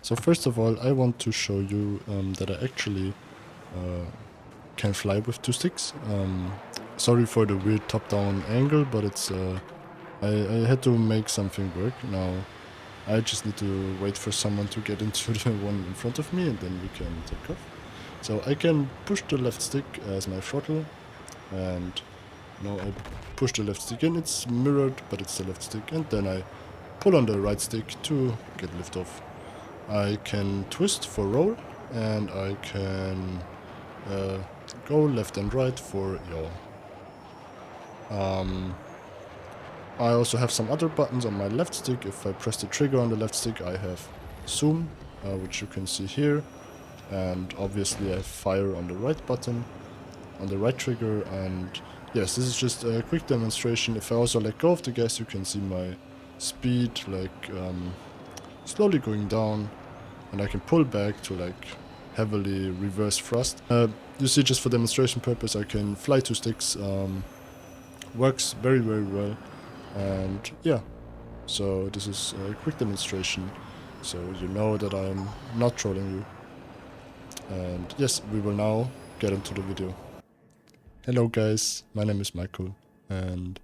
So first of all, I want to show you that I actually can fly with two sticks. Sorry for the weird top-down angle, but it's I had to make something work. Now I just need to wait for someone to get into the one in front of me, and then we can take off. So I can push the left stick as my throttle, and now I push the left stick in. It's mirrored, but it's the left stick, and then I pull on the right stick to get liftoff. I can twist for roll, and I can go left and right for yaw. I also have some other buttons on my left stick. If I press the trigger on the left stick, I have zoom, which you can see here, and obviously I have fire on the right button, on the right trigger. And yes, this is just a quick demonstration. If I also let go of the gas, you can see my speed like slowly going down, and I can pull back to like heavily reverse thrust. You see, just for demonstration purpose, I can fly two sticks. Works very well, and yeah, so this is a quick demonstration, so you know that I'm not trolling you. And yes, we will now get into the video. Hello guys, my name is Michael, and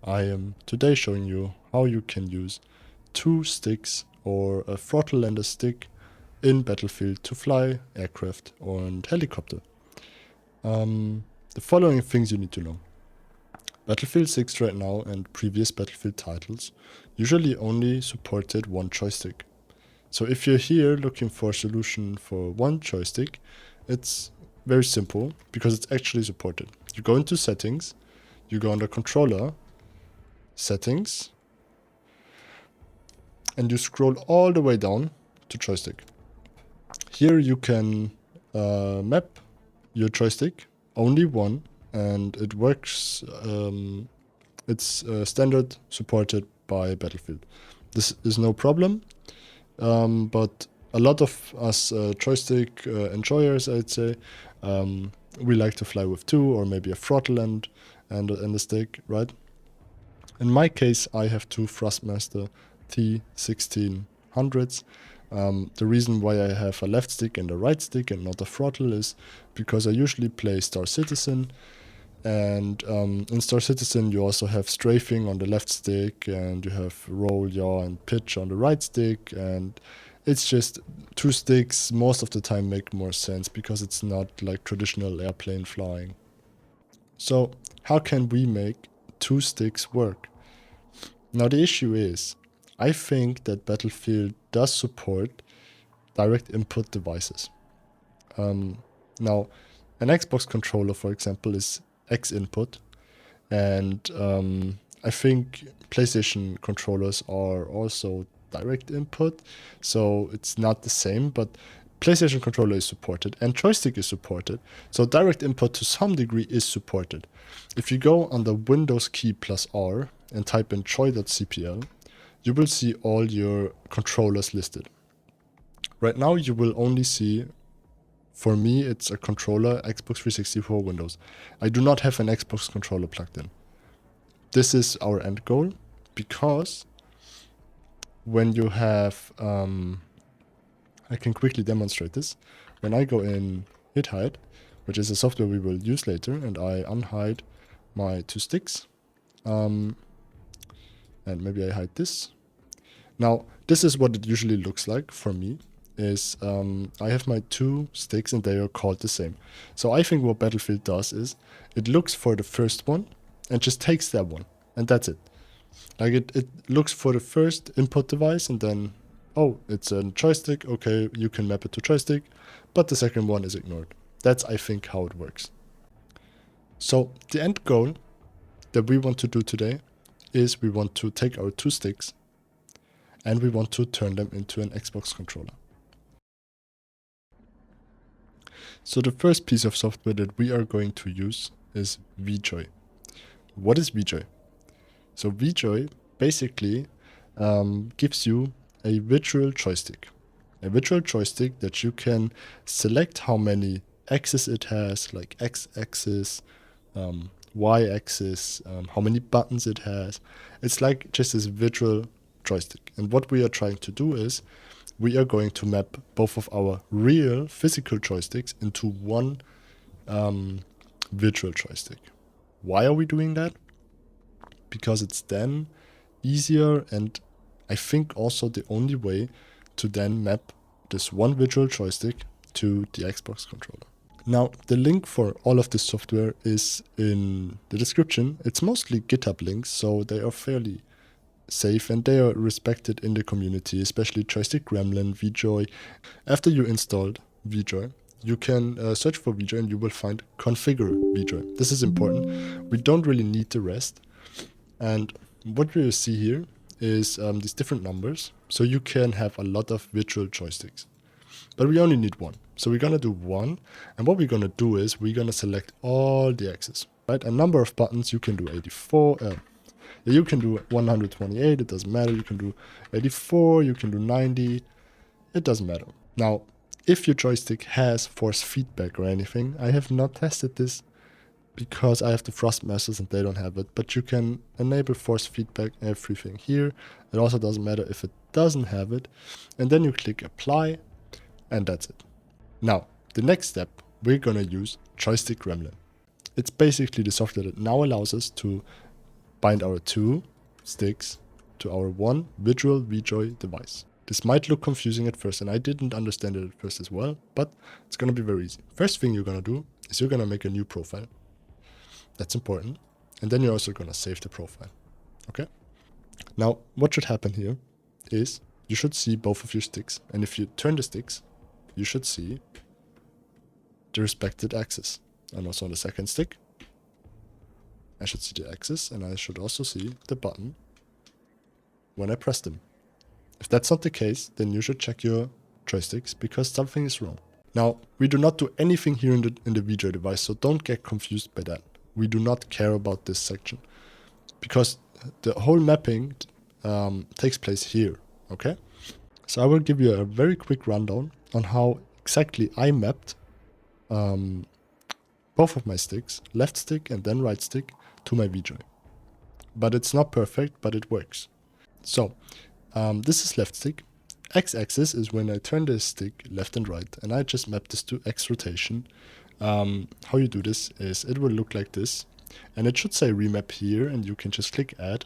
I am today showing you how you can use two sticks or a throttle and a stick in Battlefield to fly aircraft and helicopter. The following things you need to know. Battlefield 6 right now and previous Battlefield titles usually only supported one joystick. So if you're here looking for a solution for one joystick, it's very simple because it's actually supported. You go into settings, you go under controller, settings, and you scroll all the way down to joystick. Here you can map your joystick, only one, and it works, it's standard supported by Battlefield. This is no problem, but a lot of us joystick enjoyers, I'd say, we like to fly with two or maybe a throttle and a stick, right? In my case, I have two Thrustmaster T1600s. The reason why I have a left stick and a right stick and not a throttle is because I usually play Star Citizen, and in Star Citizen you also have strafing on the left stick, and you have roll, yaw, and pitch on the right stick, and it's just two sticks most of the time make more sense because it's not like traditional airplane flying. So how can we make two sticks work? Now the issue is, I think that Battlefield does support direct input devices. Now, an Xbox controller, for example, is X input, and I think PlayStation controllers are also direct input, so it's not the same, but PlayStation controller is supported and joystick is supported, so direct input to some degree is supported. If you go on the Windows key plus R and type in joy.cpl, you will see all your controllers listed. Right now you will only see, for me it's a controller Xbox 360 for Windows. I do not have an Xbox controller plugged in. This is our end goal, because when you have, I can quickly demonstrate this. When I go in HidHide, which is a software we will use later, and I unhide my two sticks, and maybe I hide this. Now, this is what it usually looks like for me, is I have my two sticks and they are called the same. So I think what Battlefield does is, it looks for the first one and just takes that one, and that's it. Like it looks for the first input device and then, oh, it's a joystick, okay, you can map it to joystick, but the second one is ignored. That's, I think, how it works. So the end goal that we want to do today is we want to take our two sticks and we want to turn them into an Xbox controller. So the first piece of software that we are going to use is VJoy. What is VJoy? So VJoy basically gives you a virtual joystick. A virtual joystick that you can select how many axes it has, like X-axis, Y-axis, how many buttons it has. It's like just this virtual joystick. And what we are trying to do is, we are going to map both of our real physical joysticks into one virtual joystick. Why are we doing that? Because it's then easier, and I think also the only way to then map this one virtual joystick to the Xbox controller. Now, the link for all of this software is in the description. It's mostly GitHub links, so they are fairly safe and they are respected in the community, especially Joystick Gremlin, VJoy. After you installed VJoy, you can search for VJoy and you will find configure VJoy. This is important. We don't really need the rest. And what you see here is these different numbers. So you can have a lot of virtual joysticks, but we only need one. So we're going to do one. And what we're going to do is we're going to select all the axes, right? A number of buttons. You can do 84. You can do 128. It doesn't matter. You can do 84. You can do 90. It doesn't matter. Now, if your joystick has force feedback or anything, I have not tested this because I have the Thrustmasters and they don't have it, but you can enable force feedback, everything here. It also doesn't matter if it doesn't have it. And then you click apply, and that's it. Now, the next step, we're gonna use Joystick Gremlin. It's basically the software that now allows us to bind our two sticks to our one virtual VJoy device. This might look confusing at first, and I didn't understand it at first as well, but it's gonna be very easy. First thing you're gonna do is you're gonna make a new profile. That's important. And then you're also gonna save the profile. Okay? Now, what should happen here is you should see both of your sticks. And if you turn the sticks, you should see the respected axis. And also on the second stick, I should see the axis, and I should also see the button when I press them. If that's not the case, then you should check your joysticks because something is wrong. Now, we do not do anything here in the VJoy device, so don't get confused by that. We do not care about this section because the whole mapping takes place here, okay? So I will give you a very quick rundown on how exactly I mapped both of my sticks, left stick and then right stick, to my VJoy. But it's not perfect, but it works. So, this is left stick. X-axis is when I turn the stick left and right, and I just map this to X rotation. How you do this is it will look like this, and it should say remap here, and you can just click add,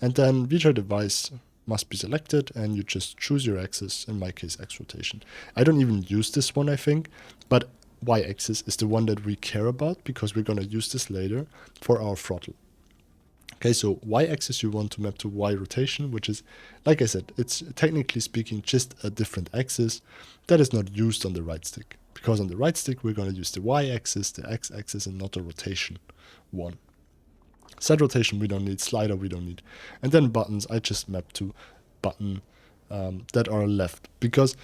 and then VJoy device must be selected, and you just choose your axis, in my case X rotation. I don't even use this one, I think, but Y-axis is the one that we care about because we're going to use this later for our throttle. Okay, so Y-axis you want to map to Y rotation, which is, like I said, it's technically speaking just a different axis that is not used on the right stick. Because on the right stick we're going to use the Y-axis, the X-axis, and not the rotation one. Set rotation we don't need, slider we don't need. And then buttons, I just map to button that are left. Because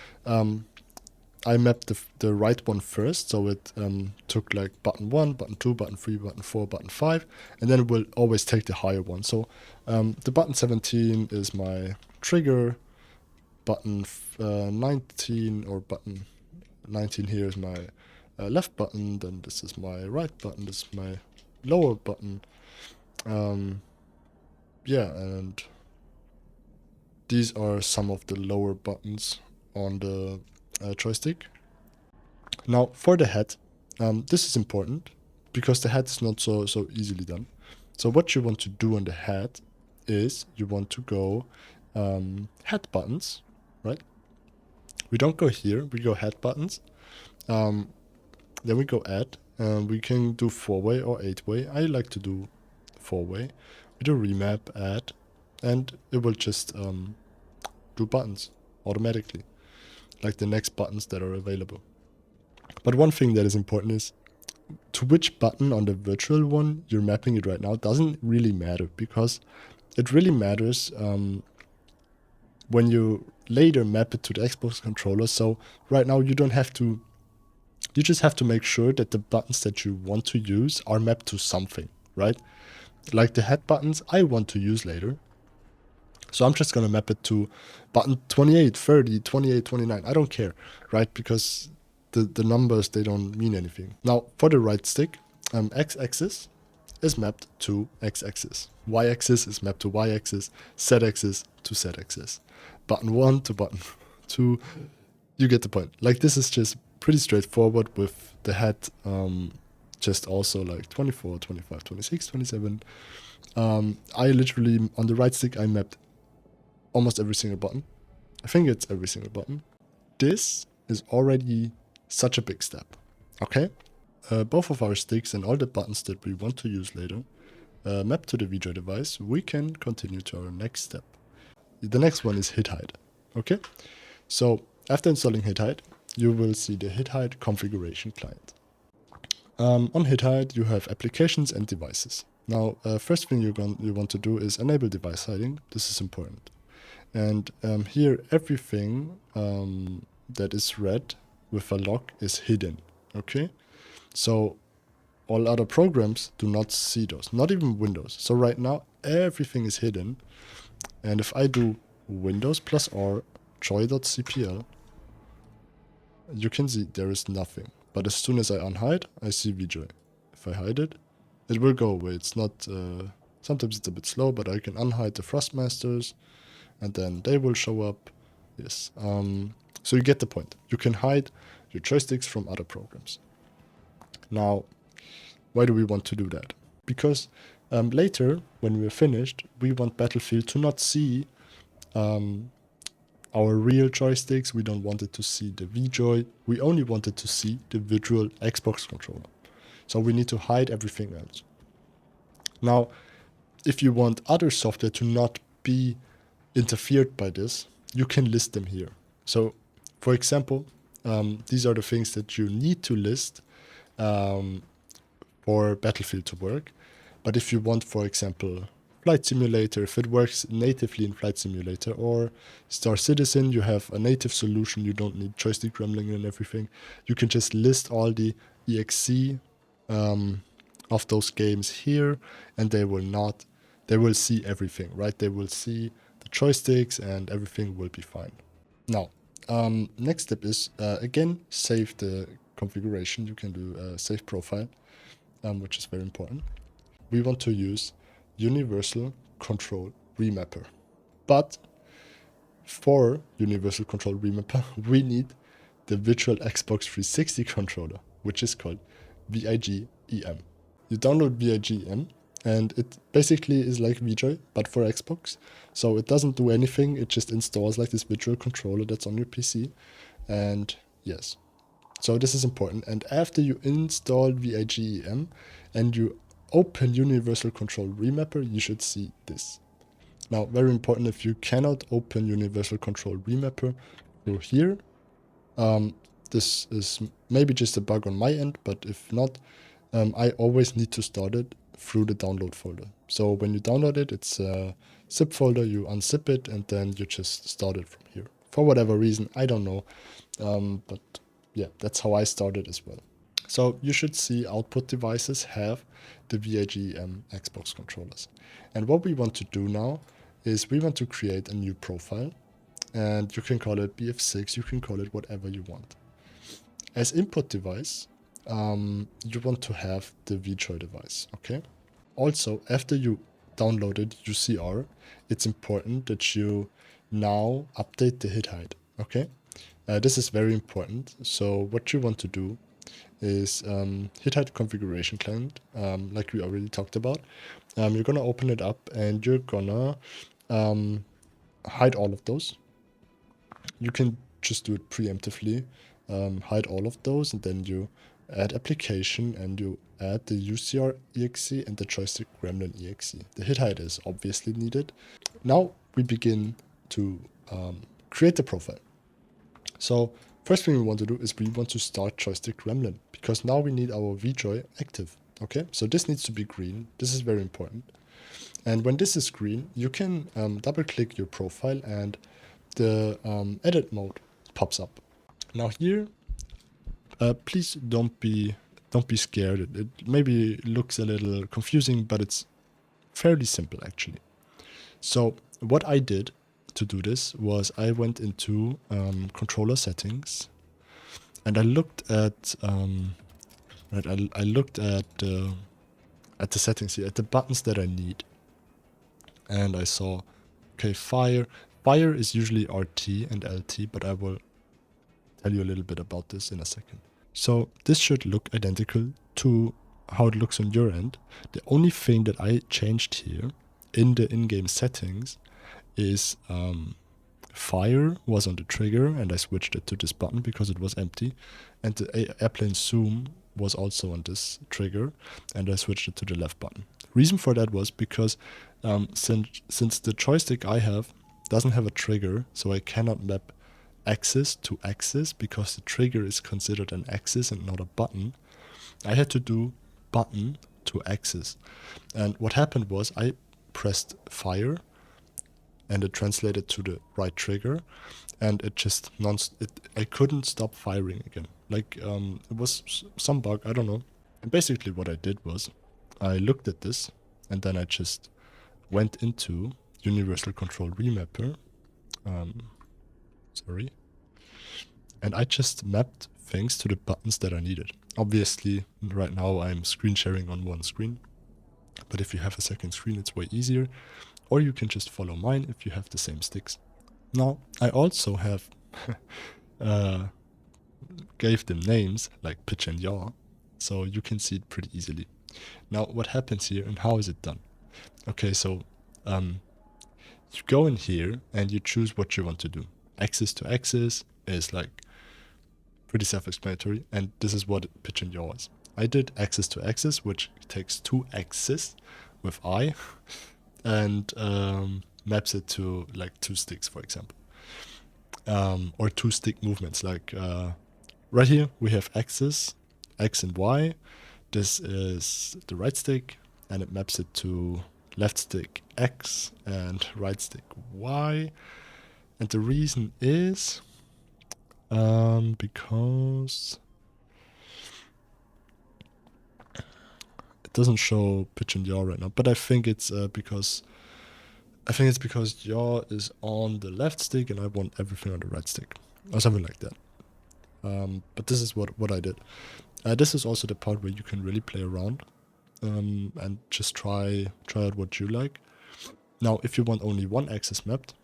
I mapped the right one first, so it took like button 1, button 2, button 3, button 4, button 5, and then it will always take the higher one. So the button 17 is my trigger, button 19 or button 19 here is my left button, then this is my right button, this is my lower button. Yeah, and these are some of the lower buttons on the joystick. Now for the head, this is important because the head is not so easily done. So what you want to do on the head is you want to go head buttons, right? We don't go here, we go head buttons. Then we go add, we can do 4-way or 8-way. I like to do 4-way. We do remap, add, and it will just do buttons automatically, like the next buttons that are available. But one thing that is important is to which button on the virtual one you're mapping it right now doesn't really matter, because it really matters when you later map it to the Xbox controller. So right now you don't have to, you just have to make sure that the buttons that you want to use are mapped to something, right? Like the head buttons I want to use later. So I'm just going to map it to button 28, 30, 28, 29. I don't care, right? Because the numbers, they don't mean anything. Now, for the right stick, X-axis is mapped to X-axis. Y-axis is mapped to Y-axis. Z-axis to Z-axis. Button 1 to button to, you get the point. Like, this is just pretty straightforward with the head, just also like 24, 25, 26, 27. I literally, on the right stick, I mapped almost every single button. I think it's every single button. This is already such a big step, okay? Both of our sticks and all the buttons that we want to use later map to the VJoy device. We can continue to our next step. The next one is HidHide, okay? So after installing HidHide, you will see the HidHide configuration client. On HidHide, you have applications and devices. Now, first thing you want to do is enable device hiding. This is important. And here, everything that is red with a lock is hidden, okay? So all other programs do not see those, not even Windows. So right now, everything is hidden. And if I do Windows plus R joy.cpl, you can see there is nothing. But as soon as I unhide, I see VJoy. If I hide it, it will go away. It's not, sometimes it's a bit slow, but I can unhide the Thrustmasters and then they will show up. Yes. So you get the point. You can hide your joysticks from other programs. Now, why do we want to do that? Because later, when we're finished, we want Battlefield to not see our real joysticks. We don't want it to see the VJoy. We only want it to see the virtual Xbox controller. So we need to hide everything else. Now, if you want other software to not be interfered by this, you can list them here. So, for example, these are the things that you need to list for Battlefield to work. But if you want, for example, Flight Simulator, if it works natively in Flight Simulator, or Star Citizen, you have a native solution, you don't need Joystick Gremlin and everything, you can just list all the exe of those games here, and they will see everything, right? They will see the joysticks and everything will be fine. Now, next step is, again, save the configuration. You can do a save profile, which is very important. We want to use Universal Control Remapper. But for Universal Control Remapper, we need the virtual Xbox 360 controller, which is called VIGEM. You download VIGEM, and it basically is like VJoy, but for Xbox. So it doesn't do anything, it just installs like this virtual controller that's on your PC. And yes, so this is important. And after you install VIGEM and you open Universal Control Remapper, you should see this. Now, very important, if you cannot open Universal Control Remapper through here, this is maybe just a bug on my end, but if not, I always need to start it through the download folder. So when you download it, it's a zip folder, you unzip it, and then you just start it from here. For whatever reason, I don't know, but yeah, that's how I started as well. So you should see output devices have the VIGEM Xbox controllers. And what we want to do now is we want to create a new profile, and you can call it BF6, you can call it whatever you want. As input device, you want to have the VJoy device, okay? Also, after you downloaded UCR, it's important that you now update the HidHide, okay? This is very important. So what you want to do is HidHide configuration client, like we already talked about. You're gonna open it up and you're gonna hide all of those. You can just do it preemptively, hide all of those, and then you add application and you add the UCR exe and the Joystick Gremlin exe. The HidHide is obviously needed. Now we begin to create the profile. So first thing we want to do is we want to start Joystick Gremlin, because now we need our VJoy active. Okay, so this needs to be green. This is very important. And when this is green, you can double click your profile and the edit mode pops up. Now here, please don't be scared. It maybe looks a little confusing, but it's fairly simple actually. So what I did to do this was I went into controller settings, and I looked at I looked at the settings here, at the buttons that I need, and I saw, okay, fire fire is usually RT and LT, but I will tell you a little bit about this in a second. So this should look identical to how it looks on your end. The only thing that I changed here in the in-game settings is fire was on the trigger, and I switched it to this button because it was empty, and the airplane zoom was also on this trigger, and I switched it to the left button. Reason for that was because since the joystick I have doesn't have a trigger, so I cannot map axis to axis because the trigger is considered an axis and not a button. I had to do button to axis, and what happened was I pressed fire and it translated to the right trigger, and it just I couldn't stop firing again. Like it was some bug, I don't know. And basically what I did was I looked at this and then I just went into Universal Control Remapper. Sorry. And I just mapped things to the buttons that I needed. Obviously, right now I'm screen sharing on one screen, but if you have a second screen, it's way easier. Or you can just follow mine if you have the same sticks. Now, I also have gave them names like pitch and yaw, so you can see it pretty easily. Now, what happens here and how is it done? Okay, so you go in here and you choose what you want to do. Axis to axis is like pretty self-explanatory, and this is what pitch and yaw is. I did axis to axis, which takes two axes with I and maps it to like two sticks, for example, or two stick movements. Like right here we have axis X and Y. This is the right stick, and it maps it to left stick X and right stick Y. And the reason is because it doesn't show pitch and yaw right now, but I think it's because yaw is on the left stick and I want everything on the right stick or something like that. But this is what I did. This is also the part where you can really play around and just try out what you like. Now, if you want only one axis mapped,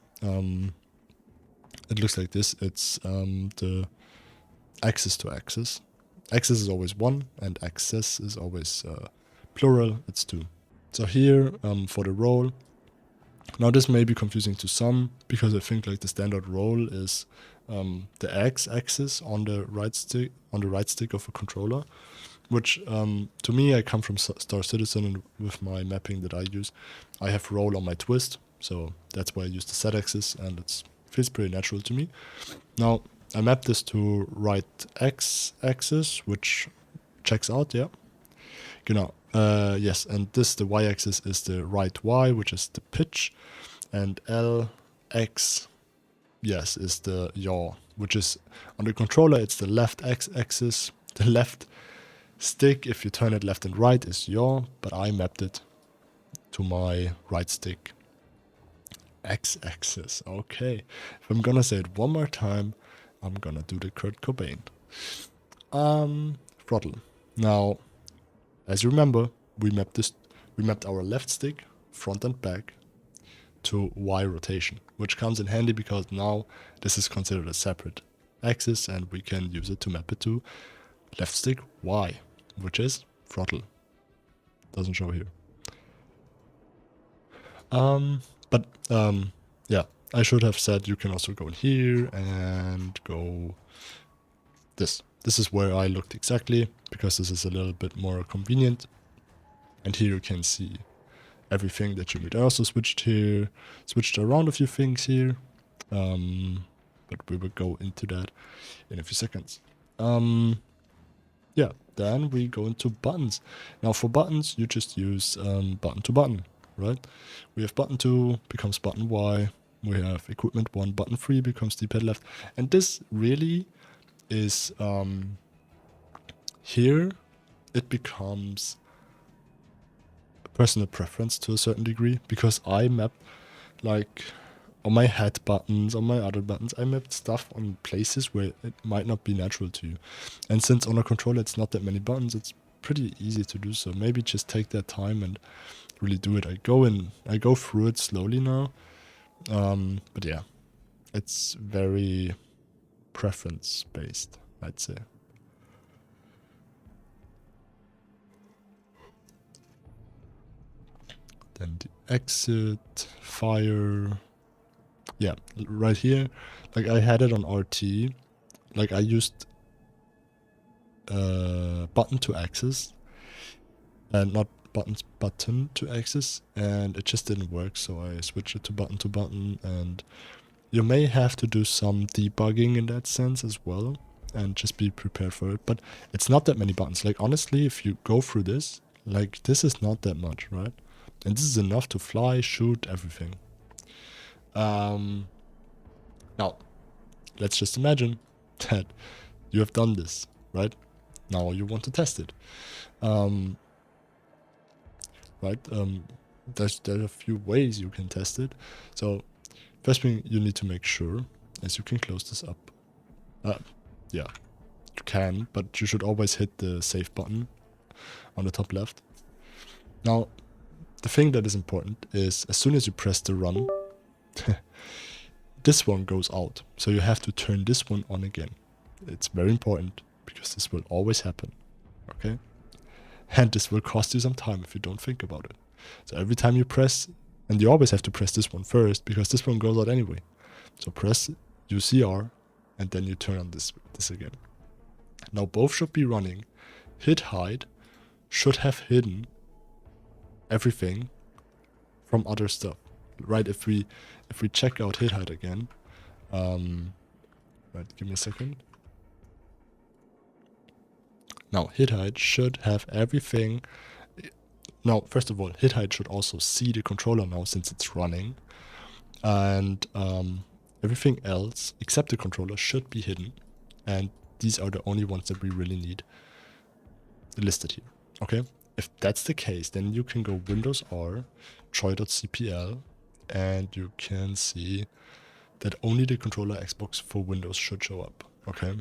it looks like this. It's the axis to axis. Axis is always one, and axis is always plural. It's two. So here for the roll. Now this may be confusing to some because I think like the standard roll is the x-axis on the right stick of a controller, which to me, I come from Star Citizen, and with my mapping that I use, I have roll on my twist, so that's why I use the z-axis, and it feels pretty natural to me. Now I map this to right x-axis, which checks out, yeah. Yes, and the y-axis is the right y, which is the pitch, and LX, yes, is the yaw, which is on the controller. It's the left x-axis, the left stick. If you turn it left and right, is yaw, but I mapped it to my right stick x-axis. Okay, if I'm gonna say it one more time, I'm gonna do the Kurt Cobain. Throttle. Now, as you remember, we mapped our left stick, front and back, to Y rotation, which comes in handy because now this is considered a separate axis and we can use it to map it to left stick Y, which is throttle. Doesn't show here. Yeah, I should have said you can also go in here and go this. This is where I looked exactly, because this is a little bit more convenient. And here you can see everything that you need. I also switched around a few things here, but we will go into that in a few seconds. Yeah, then we go into buttons. Now for buttons, you just use button to button, right? We have button 2 becomes button Y. We have equipment 1, button 3 becomes D-pad left. And this really is here it becomes a personal preference to a certain degree, because I map like on my head buttons, on my other buttons, I mapped stuff on places where it might not be natural to you. And since on a controller it's not that many buttons, it's pretty easy to do so. Maybe just take that time and really do it. I go through it slowly now. But yeah, it's very preference based, I'd say. Then the exit, fire. Yeah, right here, like I had it on RT, like I used button to access and not button to access, and it just didn't work, so I switched it to button, and you may have to do some debugging in that sense as well, and just be prepared for it. But it's not that many buttons. Like honestly, if you go through this, like this is not that much, right? And this is enough to fly, shoot, everything. Now, let's just imagine that you have done this, right? Now you want to test it. Right? There are a few ways you can test it. So first thing you need to make sure is you can close this up. Yeah, you can, but you should always hit the save button on the top left. Now, the thing that is important is as soon as you press the run, this one goes out. So you have to turn this one on again. It's very important because this will always happen. Okay? And this will cost you some time if you don't think about it. So every time you press, and you always have to press this one first because this one goes out anyway. So press UCR and then you turn on this again. Now both should be running. HidHide should have hidden everything from other stuff. Right, if we check out HidHide again, right, give me a second. Now HidHide should have everything. Now, first of all, HidHide should also see the controller now since it's running, and everything else except the controller should be hidden, and these are the only ones that we really need listed here. Okay, if that's the case, then you can go Windows R, Troy.cpl, and you can see that only the controller Xbox for Windows should show up. Okay.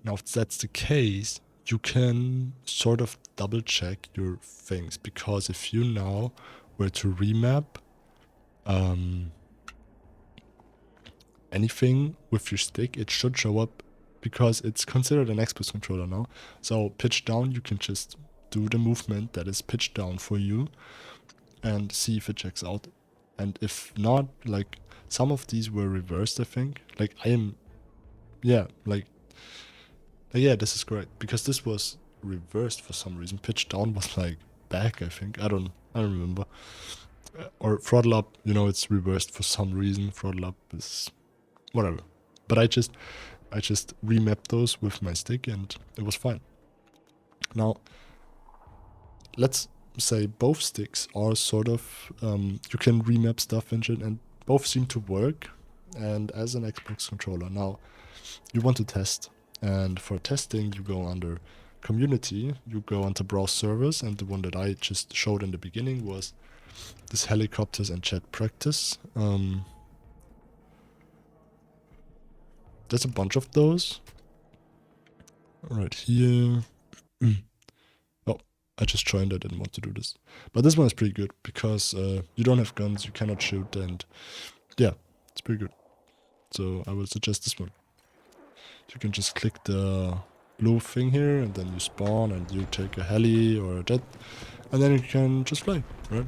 Now, if that's the case, you can sort of double check your things, because if you now were to remap anything with your stick, it should show up because it's considered an Xbox controller now. So pitch down, you can just do the movement that is pitched down for you and see if it checks out. And if not, like some of these were reversed, I think. Like yeah, this is correct, because this was reversed for some reason. Pitch down was like back, I think. I don't remember. Or throttle up, it's reversed for some reason. Throttle up is whatever. But I just remapped those with my stick and it was fine. Now, let's say both sticks are sort of, you can remap stuff and both seem to work. And as an Xbox controller, now you want to test. And for testing, you go under community, you go under browse servers, and the one that I just showed in the beginning was this helicopters and chat practice. There's a bunch of those right here. Oh, I just joined, I didn't want to do this. But this one is pretty good because you don't have guns, you cannot shoot, and yeah, it's pretty good. So I will suggest this one. You can just click the blue thing here, and then you spawn, and you take a heli or a jet, and then you can just fly, right?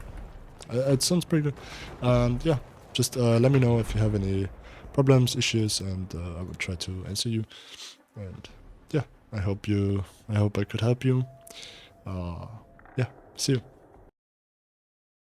It sounds pretty good. And yeah, just let me know if you have any problems, issues, and I will try to answer you. And yeah, I hope I could help you. Yeah, see you.